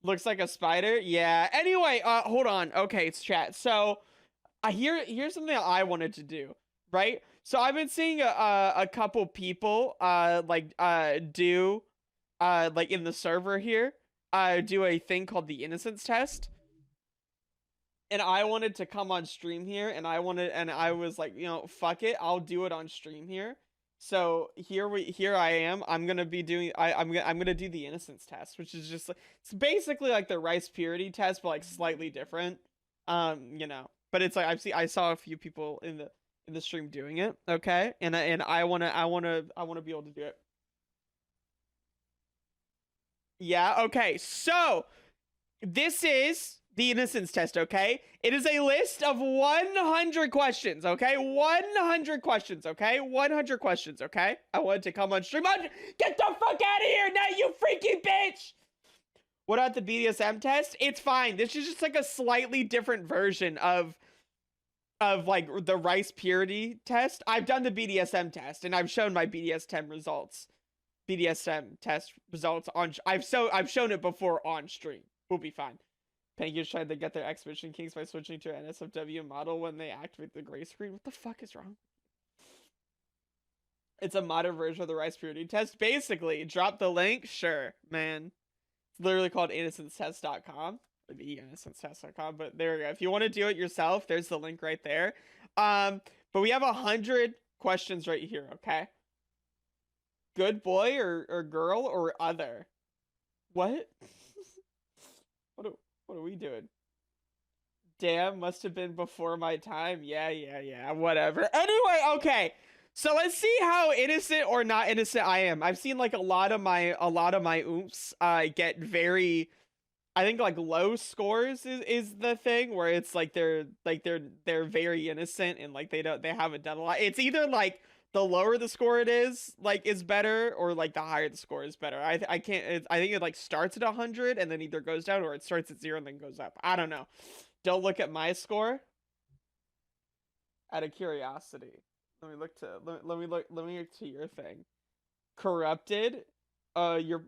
Looks like a spider. Yeah. Anyway, hold on. Okay, it's chat. So, here's something that I wanted to do, right? So I've been seeing a couple people do like in the server here do a thing called the innocence test, and I wanted to come on stream here, and I was like, fuck it, I'll do it on stream here. So here I am. I'm gonna be doing I'm gonna do the innocence test, which is just like, it's basically like the rice purity test, but like slightly different. But it's like I saw a few people in the stream doing it. Okay, and I wanna be able to do it. Yeah. Okay. So this is the innocence test, okay? It is a list of 100 questions, okay? 100 questions, okay? 100 questions, okay? I wanted to come on stream. Get the fuck out of here now, you freaky bitch! What about the BDSM test? It's fine. This is just like a slightly different version of like the rice purity test. I've done the BDSM test and I've shown my BDSM results. BDSM test results on I've shown it before on stream. We'll be fine. Panky is trying to get their exhibition kinks by switching to an NSFW model when they activate the gray screen. What the fuck is wrong? It's a modern version of the rice purity test. Basically, drop the link. Sure, man. It's literally called innocencetest.com. Or the innocencetest.com. But there we go. If you want to do it yourself, there's the link right there. But we have 100 questions right here, okay? Good boy or girl or other? What? What are we doing? Damn, must have been before my time. Yeah, whatever. Anyway, okay. So let's see how innocent or not innocent I am. I've seen like a lot of my oomps get very, I think like low scores is the thing where it's like they're very innocent and like they haven't done a lot. It's either like the lower the score it is like is better, or like the higher the score is better. I can't, I think it like starts at 100 and then either goes down, or it starts at 0 and then goes up. I don't know. Don't look at my score. Out of curiosity, let me look to let me look to your thing. Corrupted, you're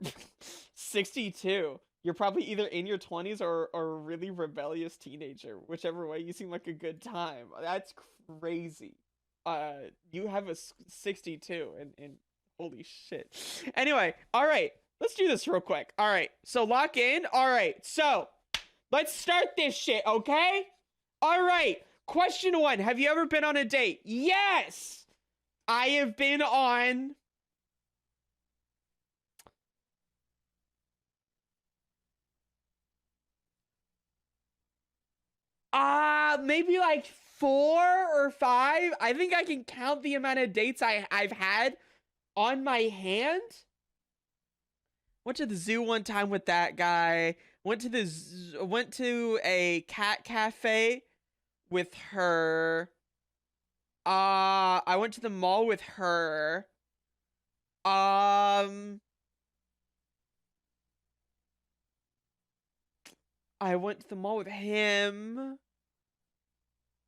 62. You're probably either in your 20s or a really rebellious teenager. Whichever way, you seem like a good time. That's crazy. You have a 62, and holy shit. Anyway, all right, let's do this real quick. All right, so lock in. All right, so let's start this shit, okay? All right, question 1. Have you ever been on a date? Yes! I have been on... maybe like 4 or 5. I think I can count the amount of dates I've had on my hand. Went to the zoo one time with that guy. Went to a cat cafe with her. I went to the mall with her. I went to the mall with him.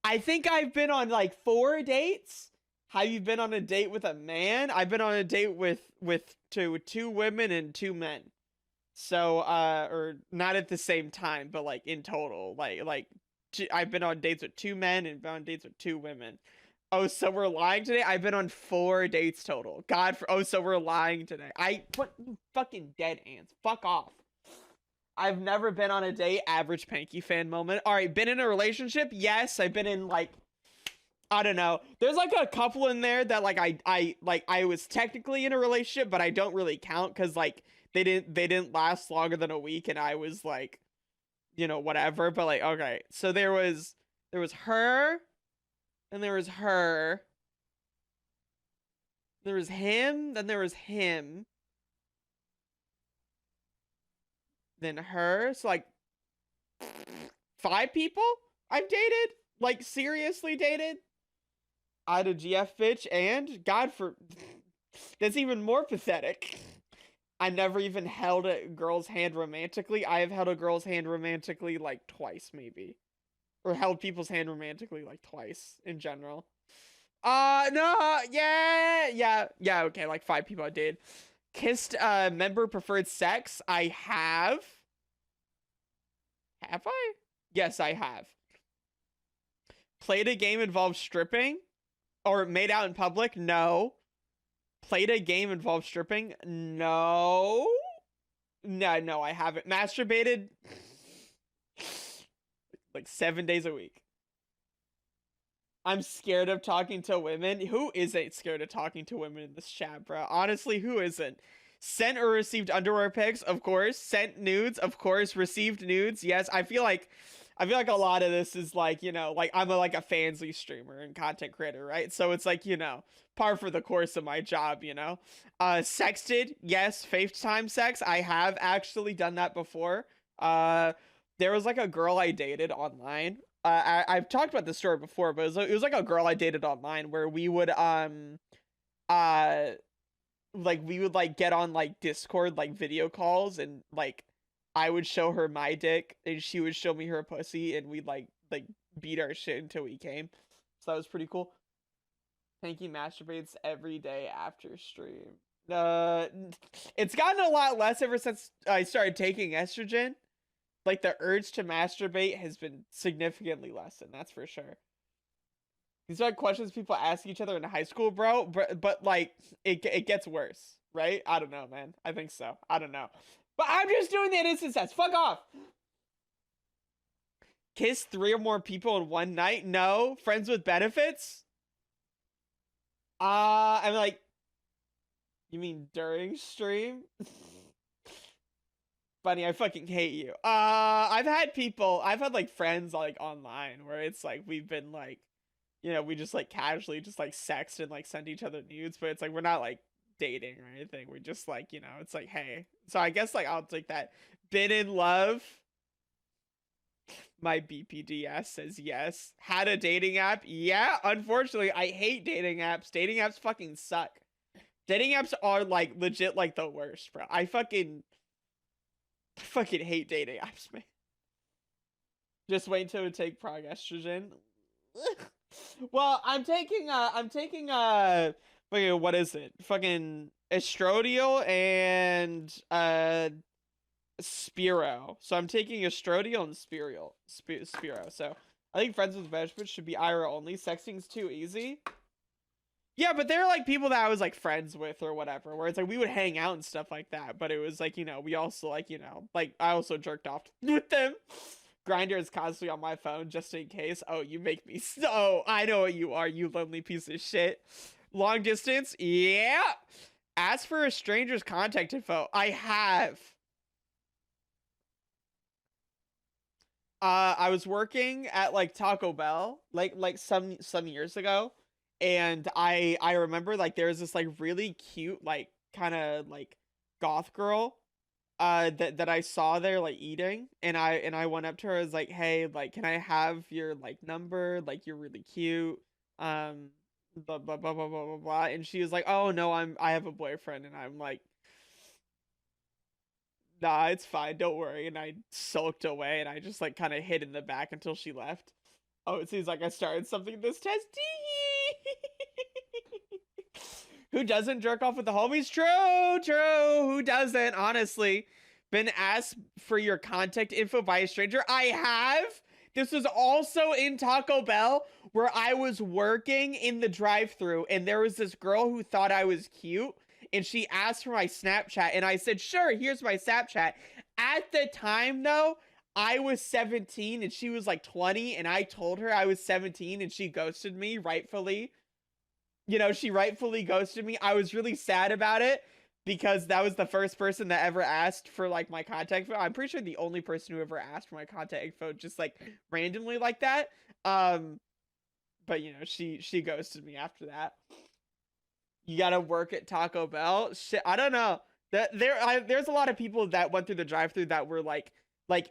I think I've been on like 4 dates. Have you been on a date with a man? I've been on a date with two women and 2 men. So or not at the same time, but like in total, I've been on dates with 2 men and been on dates with 2 women. Oh, so we're lying today? I've been on 4 dates total. So we're lying today. What, you fucking dead ants. Fuck off. I've never been on a date. Average Panky fan moment. All right, been in a relationship? Yes, I've been in like, I don't know. There's like a couple in there that like I was technically in a relationship, but I don't really count because like they didn't last longer than a week, and I was like, whatever. But like, okay, so there was her, and there was her, there was him, then there was him, then her. So like 5 people I've dated, like seriously dated. I had a GF bitch, and God for that's even more pathetic. I never even held a girl's hand romantically. I have held a girl's hand romantically like twice, maybe. Or held people's hand romantically like twice in general. No, yeah, okay, like 5 people I did. Kissed member preferred sex. I have. Have I? Yes, I have. Played a game involved stripping? Or made out in public? No. Played a game involved stripping? No. No, I haven't. Masturbated like 7 days a week. I'm scared of talking to women. Who isn't scared of talking to women in this chat, bro? Honestly, who isn't? Sent or received underwear pics, of course. Sent nudes, of course. Received nudes, yes. I feel like a lot of this is like, like I'm like a fansly streamer and content creator, right? So it's like, par for the course of my job, Sexted, yes. FaceTime sex, I have actually done that before. There was like a girl I dated online. I've talked about this story before, but it was like a girl I dated online where we would like get on like Discord like video calls, and like I would show her my dick and she would show me her pussy, and we'd like beat our shit until we came. So that was pretty cool. Panky masturbates every day after stream. It's gotten a lot less ever since I started taking estrogen. Like the urge to masturbate has been significantly lessened, that's for sure. These are like questions people ask each other in high school, bro. But like it gets worse, right? I don't know, man. I think so. I don't know. But I'm just doing the innocent test. Fuck off. Kiss 3 or more people in one night? No. Friends with benefits? I'm like, you mean during stream? Bunny, I fucking hate you. I've had like friends like online where it's like we've been like, we just like casually just like sext and like send each other nudes, but it's like we're not like dating or anything. We're just like, it's like, hey. So I guess like I'll take that. Been in love. My BPDS says yes. Had a dating app? Yeah, unfortunately, I hate dating apps. Dating apps fucking suck. Dating apps are like legit like the worst, bro. I fucking hate dating apps, man. Just wait until we take prog estrogen. Well, I'm taking wait, what is it? Fucking estradiol and Spiro. So I'm taking estradiol and Spiro. So I think friends with benefits should be IRL only. Sexting's too easy. Yeah, but they're like people that I was like friends with or whatever, where it's like we would hang out and stuff like that. But it was like, we also like, like I also jerked off with them. Grinder is constantly on my phone just in case. Oh, you make me so. I know what you are, you lonely piece of shit. Long distance? Yeah. Ask for a stranger's contact info. I have. I was working at like Taco Bell like some years ago, and I remember like there was this like really cute like kind of like goth girl that I saw there like eating, and I went up to her. I was like, hey, like, can I have your like number? Like, you're really cute. Blah blah blah blah blah blah blah. And she was like, oh no, I have a boyfriend. And I'm like, nah, it's fine, don't worry. And I sulked away, and I just like kind of hid in the back until she left. Oh, it seems like I started something this test. Who doesn't jerk off with the homies? True. Who doesn't? Honestly, been asked for your contact info by a stranger? I have. This was also in Taco Bell where I was working in the drive-thru, and there was this girl who thought I was cute, and she asked for my Snapchat, and I said, sure, here's my Snapchat. At the time, though, I was 17 and she was like 20, and I told her I was 17, and she ghosted me, rightfully. She rightfully ghosted me. I was really sad about it because that was the first person that ever asked for like my contact info. I'm pretty sure the only person who ever asked for my contact info just like randomly like that. But she ghosted me after that. You gotta work at Taco Bell. Shit, I don't know. There's a lot of people that went through the drive-thru that were like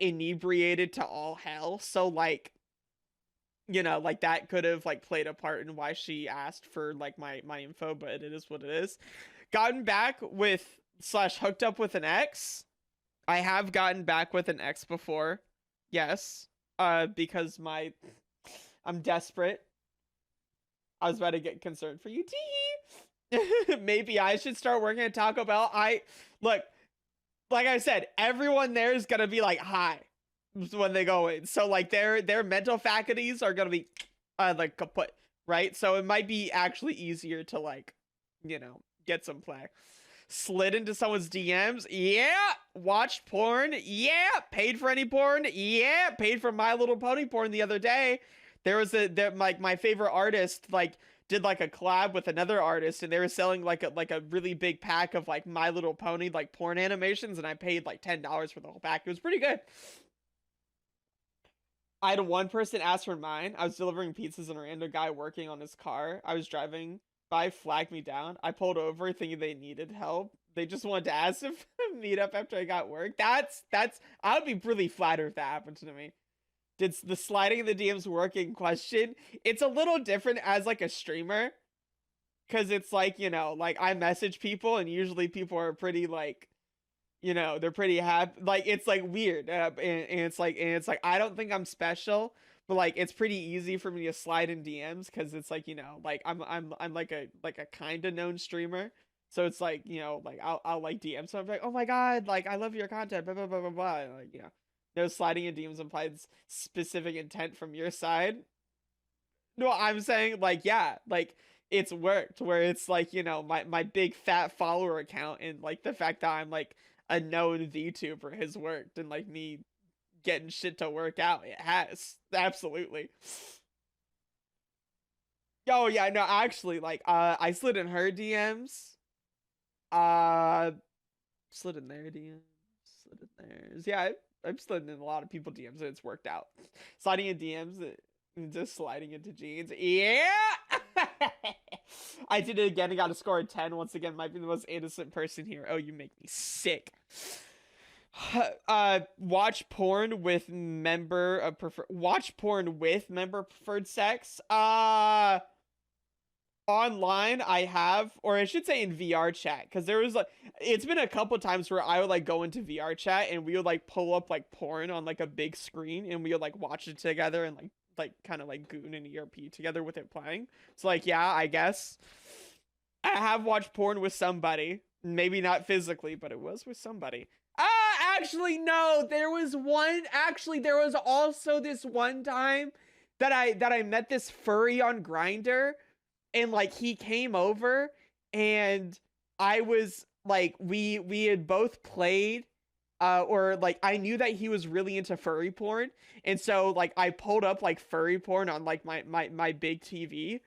inebriated to all hell. So like, like that could have like played a part in why she asked for like my info, but it is what it is. Gotten back with / hooked up with an ex. I have gotten back with an ex before. Yes. Because I'm desperate. I was about to get concerned for you. Tee. Maybe I should start working at Taco Bell. Look, like I said, everyone there is gonna be like, hi. when they go in. So like their mental faculties are gonna be like kaput, right? So it might be actually easier to like, get some play. Slid into someone's DMs, yeah. Watched porn, yeah. Paid for any porn, yeah. Paid for My Little Pony porn the other day. There was like my favorite artist like did like a collab with another artist, and they were selling like a really big pack of like My Little Pony like porn animations, and I paid like $10 for the whole pack. It was pretty good. I had one person ask for mine. I was delivering pizzas and a random guy working on his car. I was driving by, flagged me down. I pulled over thinking they needed help. They just wanted to ask if meet up after I got work. That's I would be really flattered if that happened to me. Did the sliding in the DMs work in question? It's a little different as like a streamer. Cause it's like, like I message people and usually people are pretty like they're pretty happy. Like it's like weird, and it's like I don't think I'm special, but like it's pretty easy for me to slide in DMs because it's like like I'm like a kind of known streamer, so it's like like I'll like DM, so I'm like, oh my god, like I love your content, blah blah blah blah blah, and like no sliding in DMs implies specific intent from your side. No, I'm saying like yeah, like it's worked where it's like my big fat follower account and like the fact that I'm like a known VTuber has worked, and like me getting shit to work out, it has absolutely. Oh yeah, no, actually, like I slid in her DMs, uh, slid in their DMs, slid in theirs. Yeah, I've slid in a lot of people DMs and it's worked out. Sliding in DMs, just sliding into jeans. Yeah. I did it again and got a score of 10. Once again, might be the most innocent person here. Oh, you make me sick. Watch porn with member of prefer watch porn with member preferred sex. Online I have, or I should say in VR chat, because there was like it's been a couple times where I would like go into VR chat and we would like pull up like porn on like a big screen and we would like watch it together and like kind of like goon and ERP together with it playing. So like yeah, I guess I have watched porn with somebody. Maybe not physically, but it was with somebody. Actually no, there was also this one time that I met this furry on Grinder, and like he came over and I was like we had both played, or like I knew that he was really into furry porn, and so like I pulled up like furry porn on like my big TV.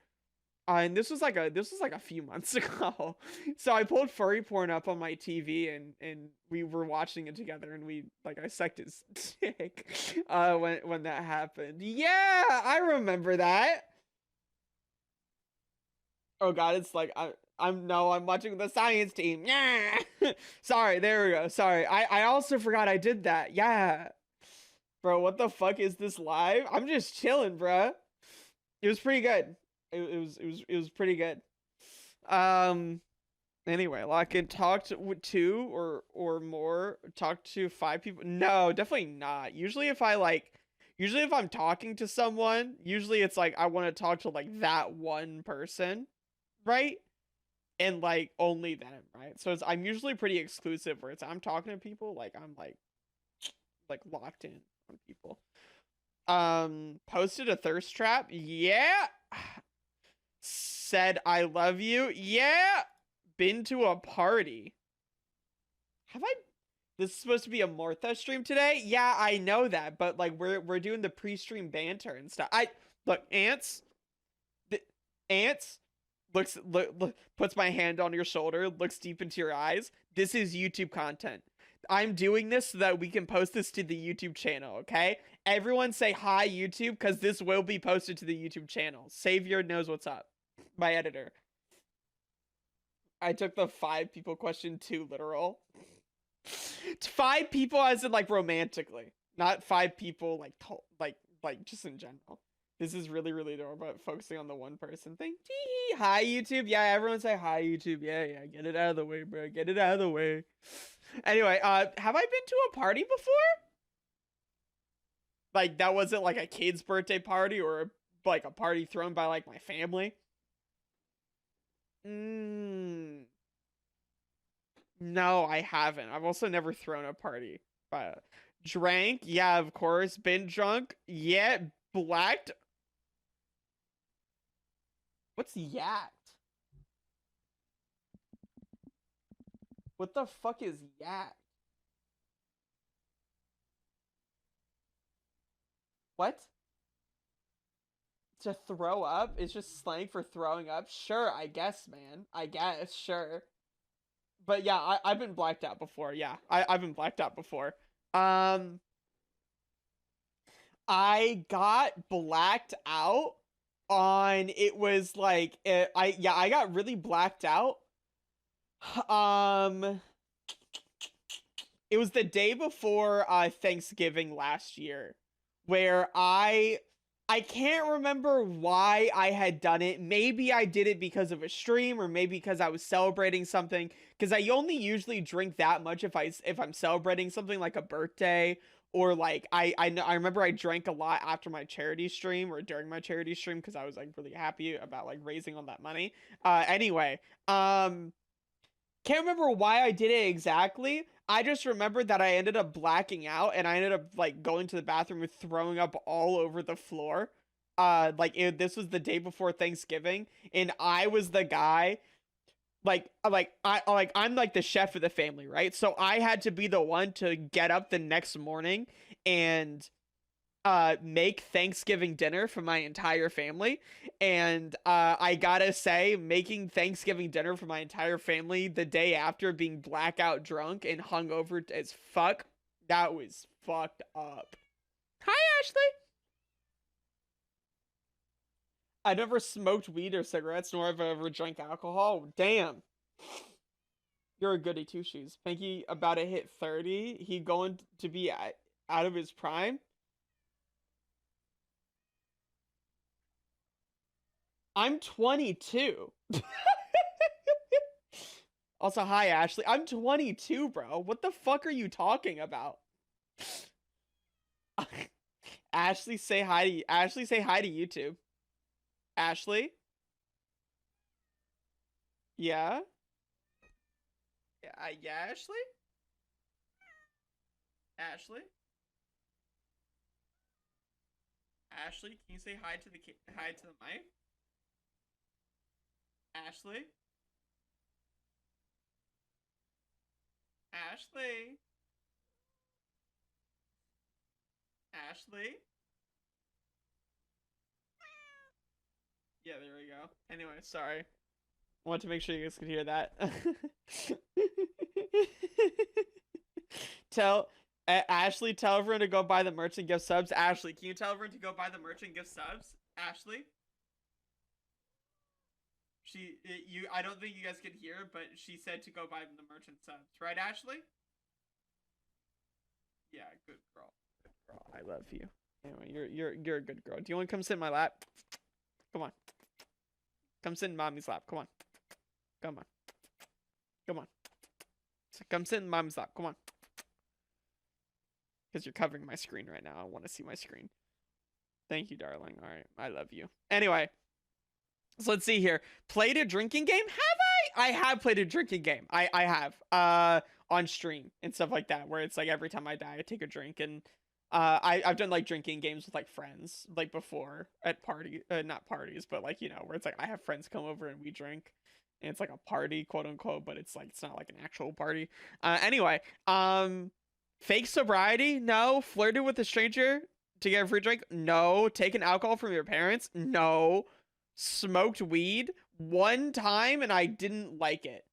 And this was like a few months ago. So I pulled furry porn up on my TV, and we were watching it together, and we like I sucked his dick when that happened. Yeah, I remember that. Oh god, it's like I'm watching the science team. Yeah. Sorry, there we go. Sorry. I also forgot I did that. Yeah. Bro, what the fuck is this live? I'm just chilling, bro. It was pretty good. It was pretty good. Um anyway, like I talked with two or more, talk to five people. No, definitely not. Usually if I'm talking to someone, usually it's like I want to talk to like that one person, right? And like only them, right? So I'm usually pretty exclusive where it's I'm talking to people like I'm like locked in on people. Posted a thirst trap. Yeah. Said I love you. Yeah. Been to a party. Have I This is supposed to be a Martha stream today? Yeah, I know that, but like we're doing the pre-stream banter and stuff. I look, ants. The, ants look, puts my hand on your shoulder, looks deep into your eyes. This is YouTube content. I'm doing this so that we can post this to the YouTube channel, okay? Everyone say hi YouTube, because this will be posted to the YouTube channel. Savior knows what's up. My editor. I took the 5 people question too literal. 5 people as in like romantically, not 5 people like just in general. This is really really adorable, but focusing on the one person thing. Hi YouTube. Yeah, everyone say hi YouTube. Yeah, get it out of the way, bro. Get it out of the way. Anyway, have I been to a party before? Like that wasn't like a kid's birthday party or like a party thrown by like my family. No, I haven't. I've also never thrown a party. But Drank, yeah, of course. Been drunk, yeah. Blacked. What's yacked? What the fuck is yacked? What? To throw up? It's just slang for throwing up? Sure, I guess, man. I guess, sure. But yeah, I've been blacked out before. Yeah, I've been blacked out before. Um, I got blacked out on it was like I got really blacked out. Um, it was the day before Thanksgiving last year, where I can't remember why I had done it. Maybe I did it because of a stream, or maybe because I was celebrating something. Because I only usually drink that much if I'm celebrating something like a birthday, or like I remember I drank a lot after my charity stream or during my charity stream because I was like really happy about like raising all that money. Anyway, can't remember why I did it exactly. I just remembered that I ended up blacking out and I ended up like going to the bathroom and throwing up all over the floor. This was the day before Thanksgiving, and I was the guy I'm like the chef of the family, right? So I had to be the one to get up the next morning and make Thanksgiving dinner for my entire family. And I gotta say, making Thanksgiving dinner for my entire family the day after being blackout drunk and hungover as fuck, that was fucked up. Hi, Ashley. I never smoked weed or cigarettes, nor have I ever drank alcohol. Damn. You're a goody two shoes. Panky about to hit 30. He going to be out of his prime. I'm 22. Also, hi, Ashley. I'm 22, bro. What the fuck are you talking about? Ashley, say hi to Ashley, say hi to YouTube. Ashley? Yeah? Yeah, Ashley? Ashley? Ashley, can you say hi to the mic? Ashley? Ashley? Ashley? Yeah, there we go. Anyway, sorry. I want to make sure you guys could hear that. tell Ashley, tell everyone to go buy the merch and give subs. Ashley, can you tell everyone to go buy the merch and give subs? Ashley? I don't think you guys could hear, but she said to go buy the merch and subs. Right, Ashley? Yeah, good girl. Good girl. I love you. Anyway, you're a good girl. Do you want to come sit in my lap? Come on. Come sit in mommy's lap. Come on. Come on. Come on. Come sit in mommy's lap. Come on. Because you're covering my screen right now. I want to see my screen. Thank you, darling. All right. I love you. Anyway. So let's see here. Played a drinking game? Have I? I have played a drinking game. I have. On stream and stuff like that, where it's like every time I die, I take a drink. And I've done like drinking games with like friends, like before at not parties, but like, you know, where it's like I have friends come over and we drink. And it's like a party, quote unquote, but it's like it's not like an actual party. Anyway, fake sobriety? No. Flirted with a stranger to get a free drink? No. Taken alcohol from your parents? No. Smoked weed one time and I didn't like it.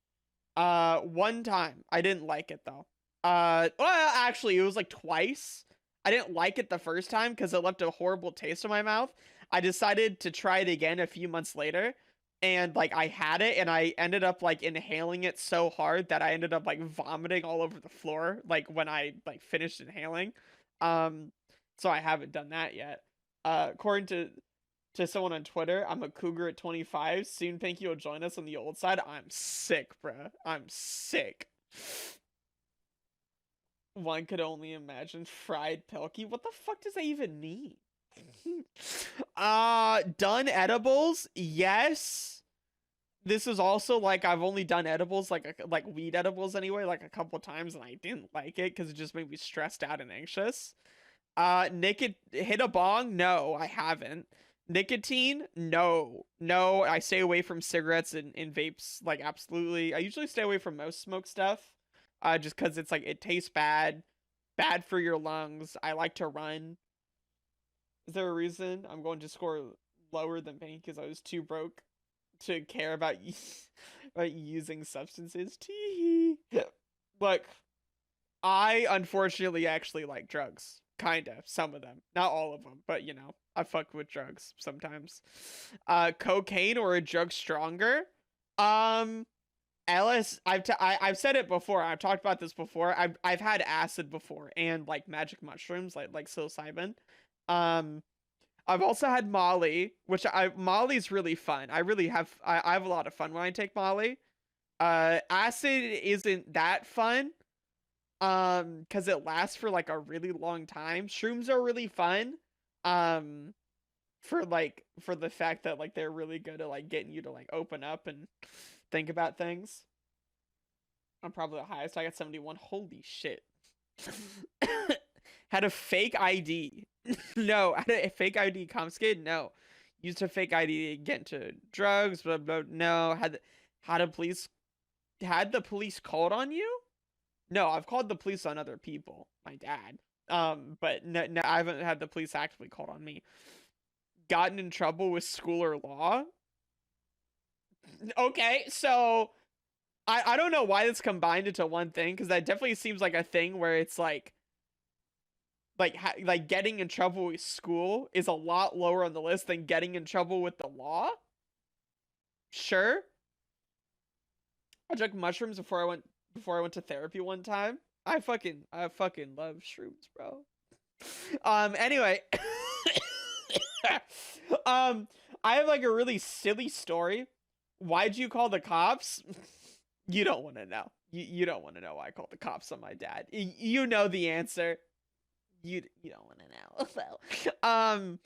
One time I didn't like it though. Well, actually, it was like twice. I didn't like it the first time because it left a horrible taste in my mouth. I decided to try it again a few months later, and like I had it and I ended up like inhaling it so hard that I ended up like vomiting all over the floor like when I like finished inhaling. Um so I haven't done that yet. According to someone on Twitter, I'm a cougar at 25. Soon Pinky will join us on the old side. I'm sick, bruh. I'm sick. One could only imagine fried Pilky. What the fuck does that even mean? Done edibles? Yes. this is also like I've only done edibles like weed edibles anyway, like a couple times, and I didn't like it because it just made me stressed out and anxious. Hit a bong? No, I haven't. Nicotine? No. No, I stay away from cigarettes and vapes, like absolutely. I usually stay away from most smoke stuff. Just because it's like it tastes bad, bad for your lungs. I like to run. Is there a reason I'm going to score lower than Panky because I was too broke to care about about using substances? Tee. Look, I unfortunately actually like drugs. Kinda, some of them. Not all of them, but you know, I fuck with drugs sometimes. Cocaine or a drug stronger? Um, I've said it before. I've talked about this before. I've had acid before and like magic mushrooms, like psilocybin. Um, I've also had Molly, which Molly's really fun. I have a lot of fun when I take Molly. Acid isn't that fun because it lasts for like a really long time. Shrooms are really fun um for the fact that like they're really good at like getting you to like open up and think about things. I'm probably the highest. I got 71. Holy shit. Had a fake ID. No, had a fake ID confiscated. No, used a fake ID to get into drugs. Blah, blah, no, had a police had the police called on you? No, I've called the police on other people. My dad. But no, no, I haven't had the police actively called on me. Gotten in trouble with school or law? Okay, so I don't know why this combined into one thing because that definitely seems like a thing where it's like getting in trouble with school is a lot lower on the list than getting in trouble with the law. Sure, I took mushrooms before I went to therapy one time. I fucking love shrooms, bro. Anyway, I have like a really silly story. Why'd you call the cops? You don't want to know. You don't want to know why I called the cops on my dad. You know the answer. You don't want to know. Well,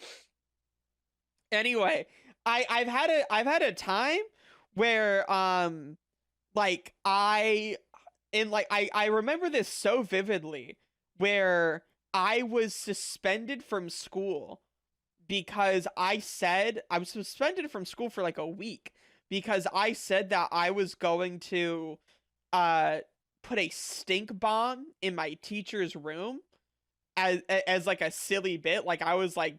anyway, I've had a time where like I remember this so vividly where I was suspended from school because I was suspended from school for like a week because I said that I was going to uh put a stink bomb in my teacher's room as like a silly bit. Like I was like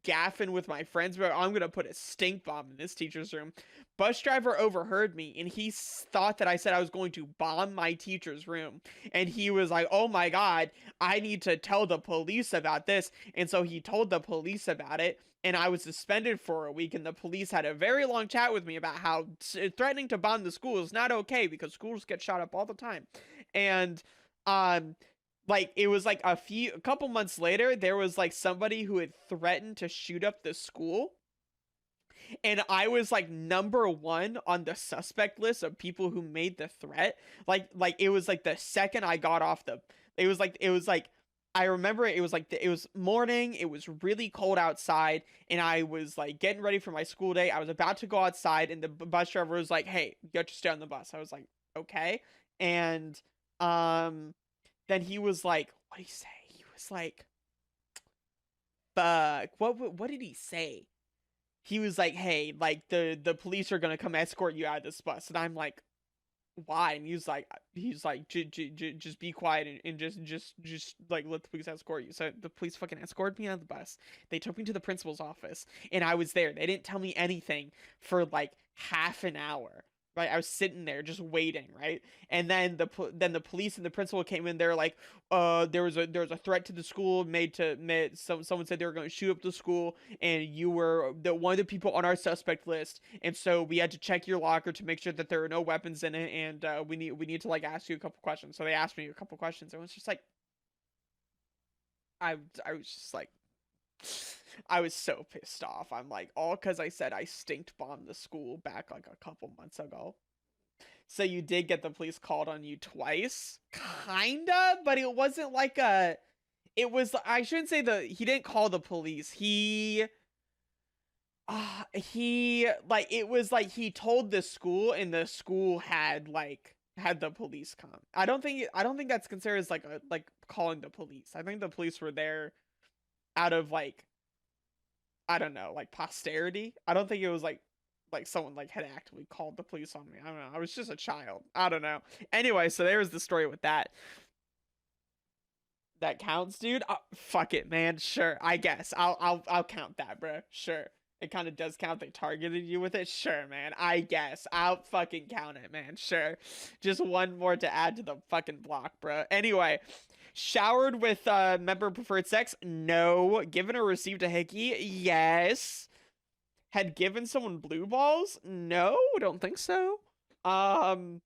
gaffing with my friends, but I'm gonna put a stink bomb in this teacher's room. Bus driver overheard me and he thought that I said I was going to bomb my teacher's room. And he was like, oh my God, I need to tell the police about this. And so he told the police about it. And I was suspended for a week. And the police had a very long chat with me about how threatening to bomb the school is not okay because schools get shot up all the time. And, like it was like a couple months later there was like somebody who had threatened to shoot up the school and I was like number one on the suspect list of people who made the threat. Like it was like the second I got off the it was like I remember it was like it was morning, it was really cold outside and I was like getting ready for my school day. I was about to go outside and the bus driver was like, hey, you got to stay on the bus. I was like, okay. And um then he was like, what did he say? He was like, fuck. What did he say? He was like, hey, like the police are gonna come escort you out of this bus. And I'm like, why? And he's like, just be quiet and just like let the police escort you. So the police fucking escorted me out of the bus. They took me to the principal's office and I was there. They didn't tell me anything for like half an hour. Right, I was sitting there just waiting, right? And then the police and the principal came in. They're like, there was a threat to the school someone said they were going to shoot up the school, and you were the one of the people on our suspect list, and so we had to check your locker to make sure that there are no weapons in it, and we need to like ask you a couple questions. So they asked me a couple questions. And it was just like, I was just like. I was so pissed off. I'm like, all because I said I stink bombed the school back like a couple months ago. So you did get the police called on you twice? Kinda, but it wasn't like it was, I shouldn't say he didn't call the police. He like it was like he told the school and the school had the police come. I don't think that's considered as like a like calling the police. I think the police were there out of like I don't know, like posterity. I don't think it was like someone like had actively called the police on me. I don't know. I was just a child. I don't know. Anyway, so there was the story with that. That counts, dude. Fuck it, man. Sure, I guess I'll count that, bro. Sure, it kind of does count. They targeted you with it. Sure, man. I guess I'll fucking count it, man. Sure, just one more to add to the fucking block, bro. Anyway, showered with member preferred sex? No. Given or received a hickey? Yes. Had given someone blue balls? No, don't think so. Um,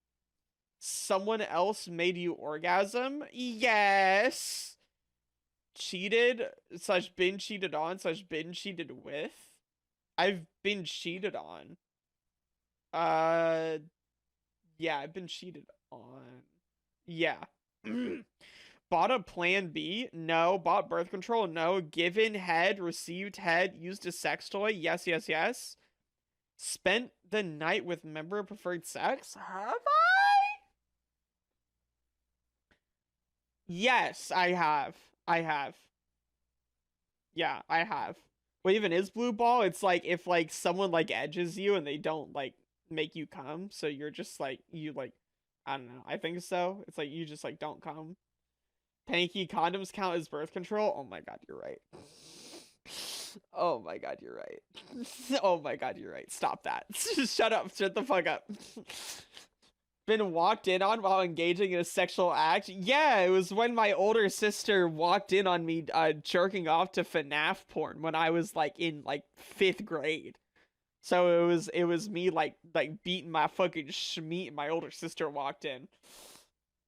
someone else made you orgasm? Yes. Cheated slash been cheated on slash been cheated with? I've been cheated on. Uh, yeah, I've been cheated on. Yeah. Bought a plan B? No. Bought birth control? No. Given head, received head, used a sex toy? Yes, yes, yes. Spent the night with member of preferred sex? Have I? Yes, I have. I have. Yeah, I have. What even is blue ball? It's like if like someone like edges you and they don't like make you come, so you're just like you like I don't know. I think so. It's like you just like don't come. Panky condoms count as birth control? Oh my god, you're right. Oh my god, you're right. Oh my god, you're right. Stop that. Shut up. Shut the fuck up. Been walked in on while engaging in a sexual act? Yeah, it was when my older sister walked in on me jerking off to FNAF porn when I was like in like 5th grade. So it was me like beating my fucking schmeat and my older sister walked in.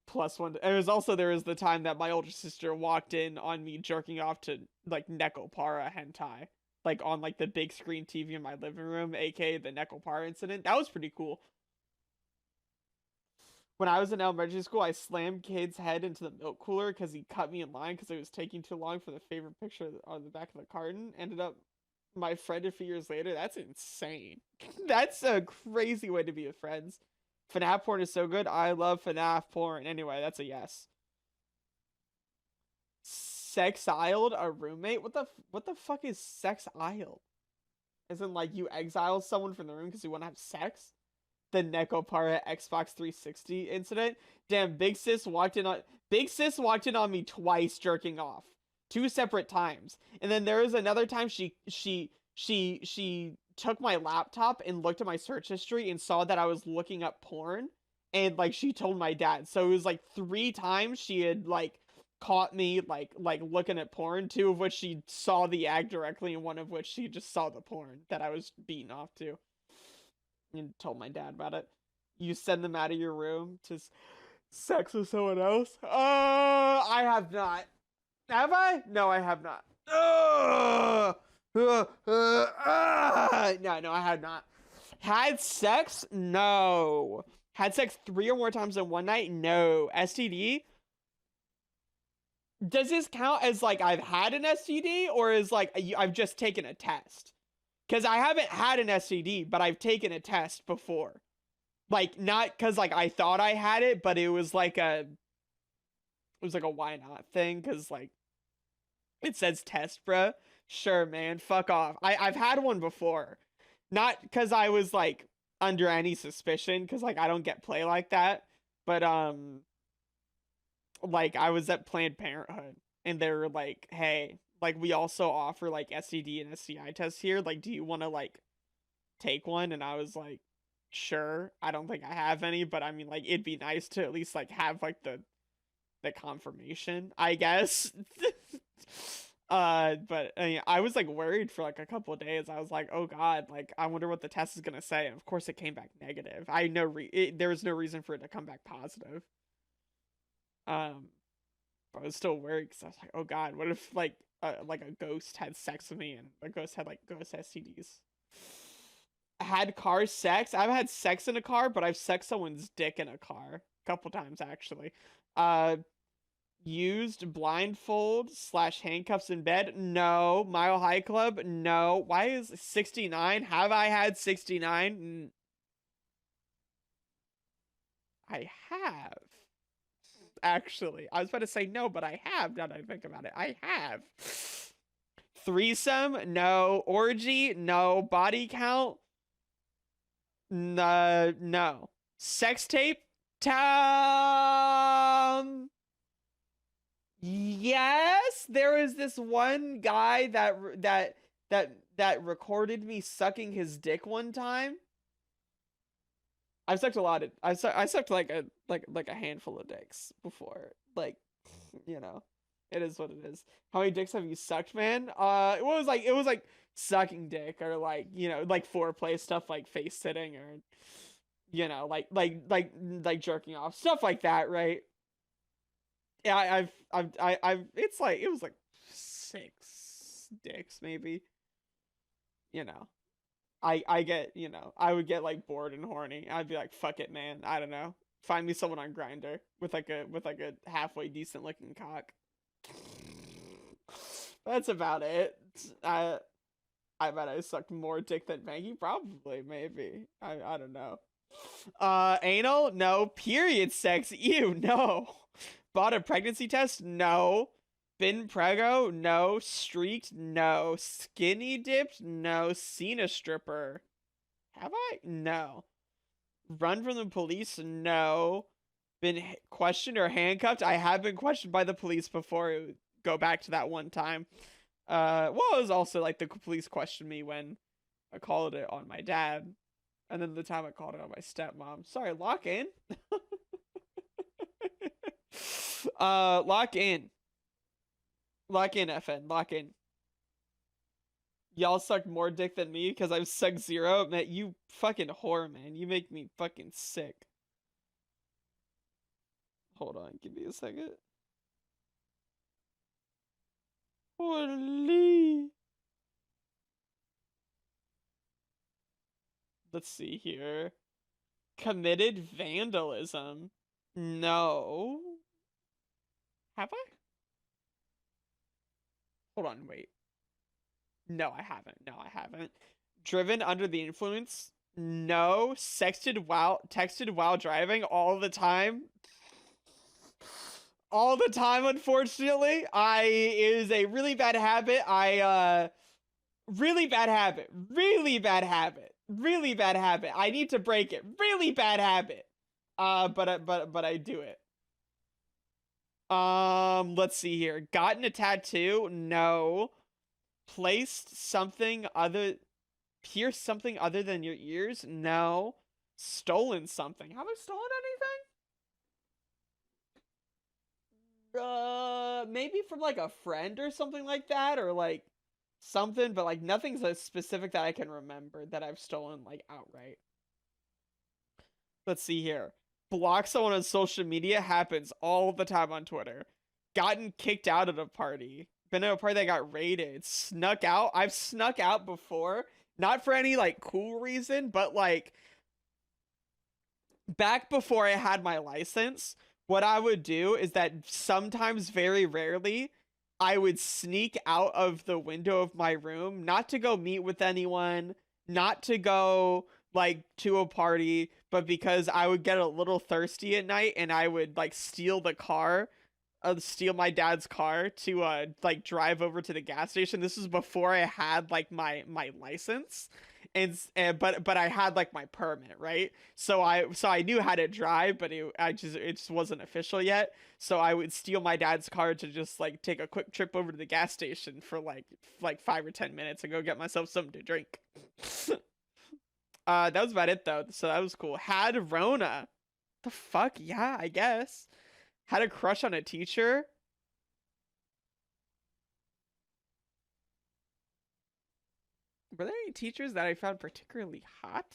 Plus one. It was also there was the time that my older sister walked in on me jerking off to like Nekopara hentai. Like on like the big screen TV in my living room, aka the Nekopara incident. That was pretty cool. When I was in elementary school, I slammed kid's head into the milk cooler because he cut me in line because it was taking too long for the favorite picture on the back of the carton. Ended up my friend a few years later. That's insane. That's a crazy way to be with friends. FNAF porn is so good. I love FNAF porn. Anyway, that's a yes. Sexiled a roommate? What the fuck is sexiled? As in like you exile someone from the room because you want to have sex? The Nekopara Xbox 360 incident. Damn, Big Sis walked in on me twice jerking off. 2 separate times. And then there was another time she took my laptop and looked at my search history and saw that I was looking up porn and like she told my dad. So it was like 3 times she had like caught me like looking at porn, 2 of which she saw the act directly and 1 of which she just saw the porn that I was beating off to. And told my dad about it. You send them out of your room to sex with someone else? I have not. Have I? No, I have not. No, I have not. Had sex? No. Had sex 3 or more times in one night? No. STD? Does this count as like I've had an STD or is like I've just taken a test? Because I haven't had an STD, but I've taken a test before. Like, not because, like, I thought I had it, but it was like a why not thing, because, like, it says test, bro. Sure, man, fuck off. I've had one before. Not because I was, like, under any suspicion, because, like, I don't get play like that, but, like, I was at Planned Parenthood, and they were like, hey, like, we also offer, like, STD and STI tests here. Like, do you want to, like, take one? And I was like, sure. I don't think I have any, but I mean, like, it'd be nice to at least, like, have, like, the confirmation, I guess. But I mean, I was, like, worried for, like, a couple of days. I was like, oh, God, like, I wonder what the test is gonna say. And of course, it came back negative. There was no reason for it to come back positive. But I was still worried because I was like, oh, God, what if, like a ghost had sex with me and a ghost had like ghost STDs. Had car sex? I've had sex in a car, but I've sexed someone's dick in a car a couple times actually. Uh, Used blindfold slash handcuffs in bed? No. Mile High Club? No. Why is 69? Have I had 69? I have. Actually, I was about to say no, but I have. Now that I think about it, I have. Threesome? No. Orgy? No. Body count? No. No. Sex tape? Tom. Yes, there was this one guy that recorded me sucking his dick one time. I've sucked a lot of I sucked like a handful of dicks before. Like, you know, it is what it is. How many dicks have you sucked, man? It was like sucking dick or like, like foreplay stuff like face sitting or like jerking off, stuff like that, right? Yeah, I've it's like it was like 6 dicks maybe. You know. I get, I would get like bored and horny. I'd be like, fuck it, man. I don't know. Find me someone on Grinder with like a halfway decent looking cock. That's about it. I bet I sucked more dick than Panky. Probably, maybe. I don't know. Anal? No. Period sex? Ew, no. Bought a pregnancy test? No. Been prego? No. Streaked? No. Skinny dipped? No. Seen a stripper? Have I? No. Run from the police? No. Been questioned or handcuffed? I have been questioned by the police before. Go back to that one time. Well, it was also like the police questioned me when I called it on my dad. And then the time I called it on my stepmom. Sorry, lock in. Lock in. Lock in, FN. Lock in. Y'all sucked more dick than me because I've sucked 0. Man, you fucking whore, man. You make me fucking sick. Hold on. Give me a second. Holy. Let's see here. Committed vandalism. No. Have I? Hold on, wait. No, I haven't. No, I haven't. Driven under the influence? No. Texted while driving all the time? All the time, unfortunately. It is a really bad habit. Really bad habit. Really bad habit. Really bad habit. I need to break it. Really bad habit. But I do it. Let's see here. Gotten a tattoo? No. Pierced something other than your ears? No. Stolen something? Have I stolen anything? Maybe from like a friend or something like that, or like something, but like nothing's as specific that I can remember that I've stolen like outright. Let's see here. Block someone on social media happens all the time on Twitter. Gotten kicked out at a party. Been at a party that got raided. Snuck out. I've snuck out before. Not for any like cool reason, but like back before I had my license, what I would do is that sometimes, very rarely, I would sneak out of the window of my room, not to go meet with anyone, not to go like to a party, but because I would get a little thirsty at night and I would like steal my dad's car to like drive over to the gas station. This was before I had like my license. But I had like my permit, right? So I knew how to drive, but it just wasn't official yet. So I would steal my dad's car to just like take a quick trip over to the gas station for like 5 or 10 minutes and go get myself something to drink. That was about it though. So that was cool. Had Rona. The fuck? Yeah, I guess. Had a crush on a teacher. Were there any teachers that I found particularly hot?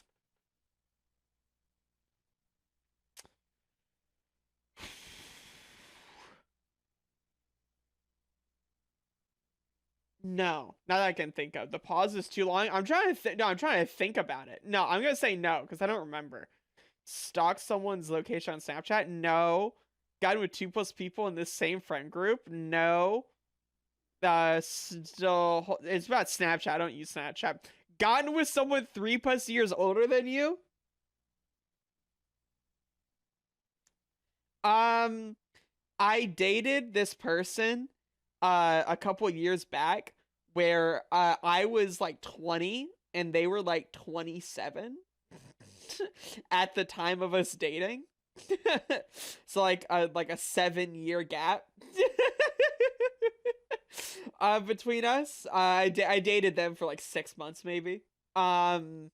No, not that I can think of. The pause is too long. I'm trying to no, I'm trying to think about it. No, I'm gonna say no because I don't remember. Stalk someone's location on Snapchat? No. Gotten with 2+ people in this same friend group? No. Still, it's about Snapchat. I don't use Snapchat. Gotten with someone 3+ years older than you? Um, I dated this person a couple years back where I was like 20 and they were like 27 at the time of us dating. So like a 7-year gap between us. I dated them for like 6 months maybe. Um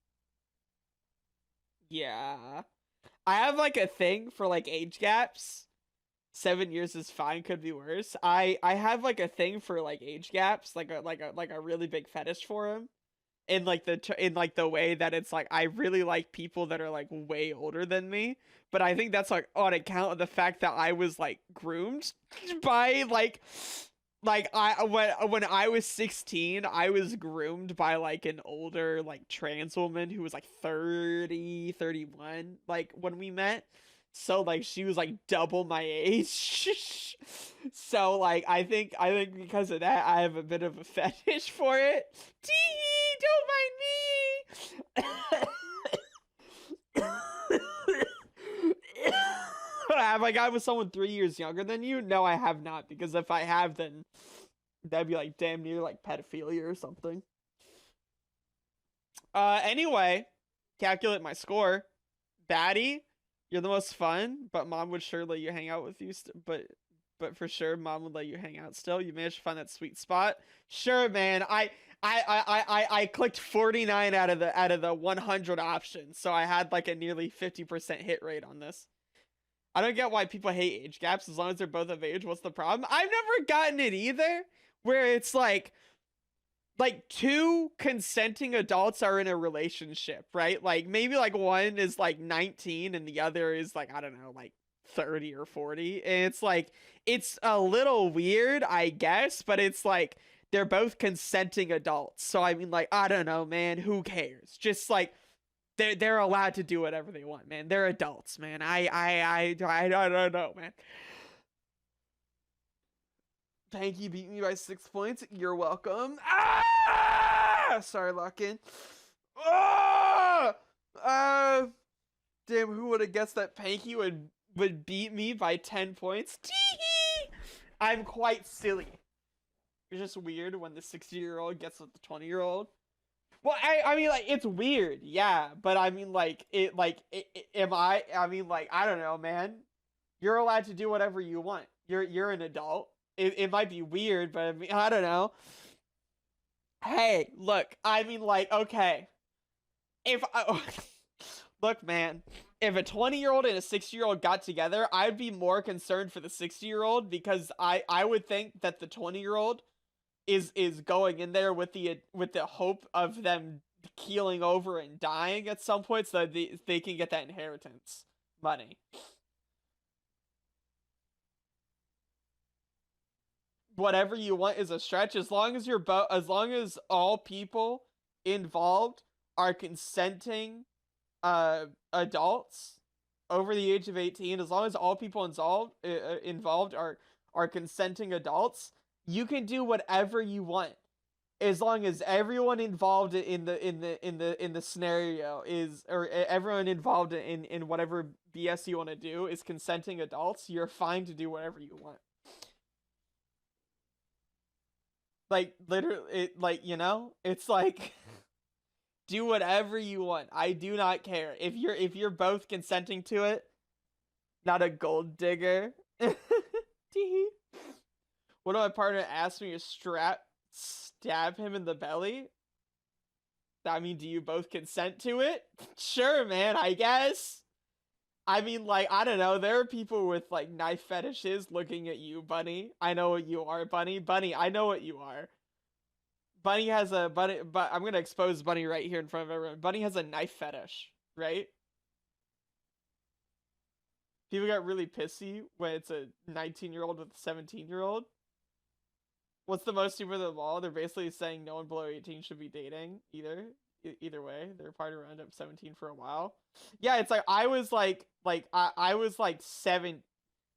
yeah. I have like a thing for like age gaps. 7 years is fine, could be worse. I have like a thing for like age gaps, like a really big fetish for them. In like the way that it's like I really like people that are like way older than me, but I think that's like on account of the fact that I was like groomed by like I when I was 16, I was groomed by like an older like trans woman who was like 30, 31 like when we met. So like she was like double my age. So like I think because of that I have a bit of a fetish for it. Tee, don't mind me. Have I got with someone 3 years younger than you? No, I have not, because if I have, then that'd be like damn near like pedophilia or something. Anyway, calculate my score. Baddie, you're the most fun, but mom would sure let you hang out with you. But for sure, mom would let you hang out still. You managed to find that sweet spot. Sure, man. I clicked 49 out of the 100 options, so I had like a nearly 50% hit rate on this. I don't get why people hate age gaps as long as they're both of age. What's the problem? I've never gotten it either, where it's like two consenting adults are in a relationship, right? Like maybe like one is like 19 and the other is like I don't know, like 30 or 40. And it's like it's a little weird, I guess, but it's like they're both consenting adults. So I mean like I don't know, man, who cares? Just like they're allowed to do whatever they want, man. They're adults, man. I don't know, man. Panky beat me by 6 points. You're welcome. Ah! Sorry, lock in. Ah! Damn, who would have guessed that Panky would beat me by 10 points? Tee-hee! I'm quite silly. It's just weird when the 60-year-old gets with the 20-year-old. Well, I mean, like, it's weird, yeah, but I mean, like, am I mean, like, I don't know, man. You're allowed to do whatever you want. You're an adult. It might be weird, but I mean, I don't know. Hey, look, I mean, like, okay. If I, look, man, if a 20-year-old and a 60-year-old got together, I'd be more concerned for the 60-year-old because I would think that the 20-year-old is going in there with the hope of them keeling over and dying at some point so that they can get that inheritance money. Whatever you want is a stretch as long as as long as all people involved are consenting adults over the age of 18. As long as all people involved are consenting adults, you can do whatever you want as long as everyone involved in the scenario is, or everyone involved in whatever BS you want to do is consenting adults. You're fine to do whatever you want. Like literally, it's like do whatever you want. I do not care if you're both consenting to it. Not a gold digger. What if my partner asks me to stab him in the belly? I mean, do you both consent to it? Sure, man, I guess. I mean, like, I don't know. There are people with, like, knife fetishes looking at you, Bunny. I know what you are, Bunny. Bunny, I know what you are. Bunny has a, but I'm gonna expose Bunny right here in front of everyone. Bunny has a knife fetish, right? People got really pissy when it's a 19-year-old with a 17-year-old. What's the most stupid of them all? They're basically saying no one below 18 should be dating either. Either way, they're probably around up 17 for a while. Yeah, it's like I was like I was like 7.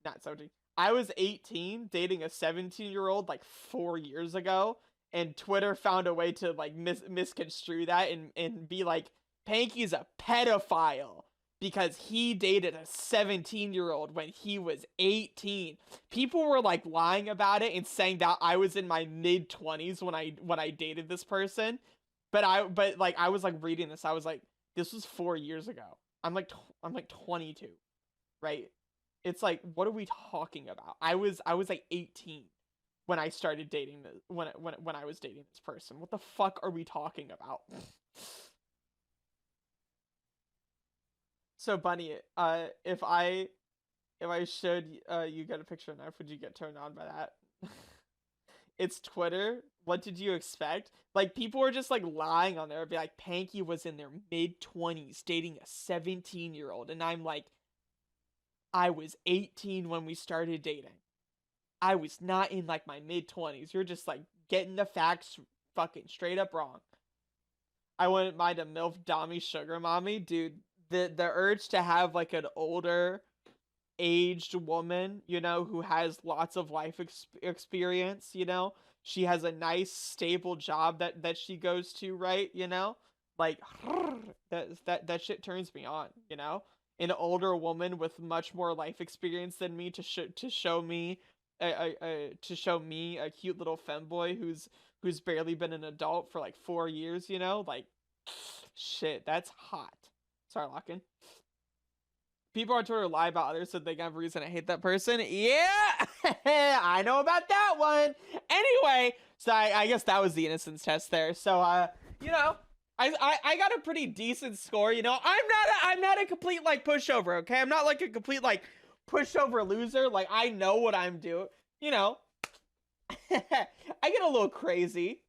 not 17. I was 18 dating a 17-year-old like 4 years ago, and Twitter found a way to like misconstrue that and be like, Panky's a pedophile because he dated a 17-year-old when he was 18. People were like lying about it and saying that I was in my mid 20s when I dated this person. But like I was like reading this, I was like, this was 4 years ago. I'm like 22, right? It's like, what are we talking about? I was like 18 when I started dating this when I was dating this person. What the fuck are we talking about? So Bunny, if I showed you get a picture of a knife, would you get turned on by that? It's Twitter. What did you expect? Like people were just like lying on there, be like Panky was in their mid 20s dating a 17-year-old, and I'm like, I was 18 when we started dating. I was not in like my mid 20s. You're just like getting the facts fucking straight up wrong. I wouldn't mind a MILF Dommy Sugar Mommy. Dude, the urge to have like an older aged woman, who has lots of life experience, she has a nice stable job that she goes to, right? Like that shit turns me on, an older woman with much more life experience than me to show me a cute little femboy who's barely been an adult for like 4 years, like shit, that's hot. Sorry, Lockin. People on Twitter lie about others so they can have a reason to hate that person. Yeah, I know about that one. Anyway, so I guess that was the innocence test there. So you know, I got a pretty decent score. I'm not a complete like pushover. Okay, I'm not like a complete like pushover loser. Like I know what I'm doing. I get a little crazy.